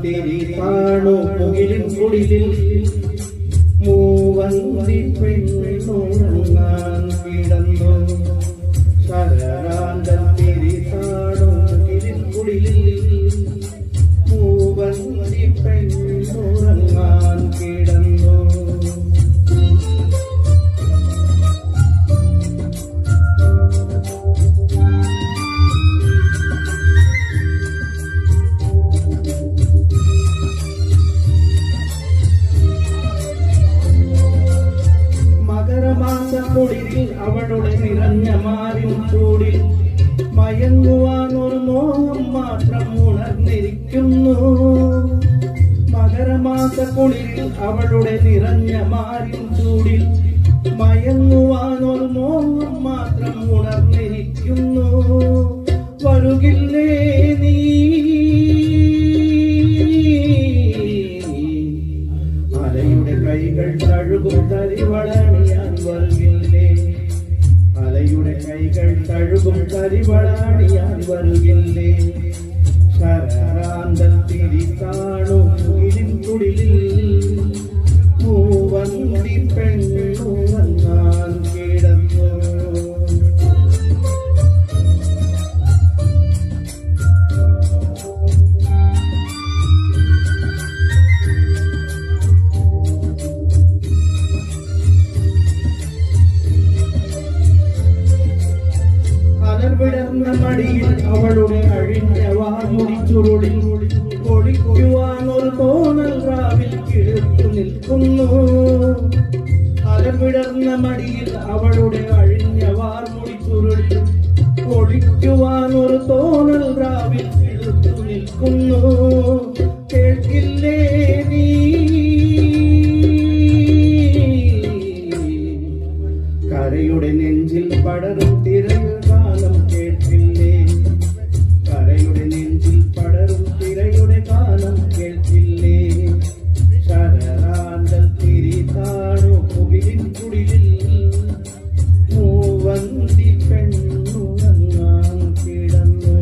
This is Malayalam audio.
തിരിതാണു മുകിലിൻ കുടിലിൽ മൂവന്തി പെണ്ണുറങ്ങാൻ കിടന്നു. ശരരാന്തൽ തിരിതാണു മുകിലിൻ കുടിലിൽ മൂവന്തി പെണ്ണുറങ്ങാൻ കിടന്നു. കുടിലിൽ അവളുടെ നിറഞ്ഞ മാറിൻ ചൂടിൽ മയങ്ങുവാൻ ഒരു മോഹം മാത്രം ഉണർന്നിരിക്കുന്നു. മകരമാസ കുളിരിൽ അവളുടെ നിറഞ്ഞ മാറിൻ ചൂടിൽ മയങ്ങുവാൻ ഒരു മോഹം മാത്രം ഉണർന്നിരിക്കുന്നു. വരുകില്ലേ നീ അലയുടെ കൈകൾ തഴുകും തരിവളണിയാൻ വരുകില്ലേ. അലയുടെ കൈകൾ തഴുകും തരിവളണിയാൻ വരുകില്ലേ. ശരരാന്തൽ തിരിതാണു മുകിലിൻ കുടിലിൽ മൂവന്തി പെണ്ണുറങ്ങാൻ കിടന്നു. വിടർന്ന മടിയിൽ അവളുടെ അഴിഞ്ഞ വാർമുടി ചുരുളിൽ ഒളിക്കുവാൻ ഒരു തോന്നൽ രാവിൽ കിഴത്തു നിൽക്കുന്നു. അലവിടർന്ന മടിയിൽ അവളുടെ അഴിഞ്ഞ വാർമുടി ചുരുളിൽ ഒളിക്കുവാൻ ഒരു തോന്നൽ രാവിൽ കിഴത്തു നിൽക്കുന്നു. കേൾക്കില്ലേ നീ കരയുടെ നെഞ്ചിൽ പടരും തിരകൾ കാലം കേൾക്കില്ലേ. കരയുടെ നെഞ്ചിൽ പടരും തിരയുടെ കാലം കേൾക്കില്ലേ. ശരരാന്തൽ തിരിതാണു മുകിലിൻ കുടിലിൽ മൂവന്തി പെണ്ണുറങ്ങാൻ കിടന്നു.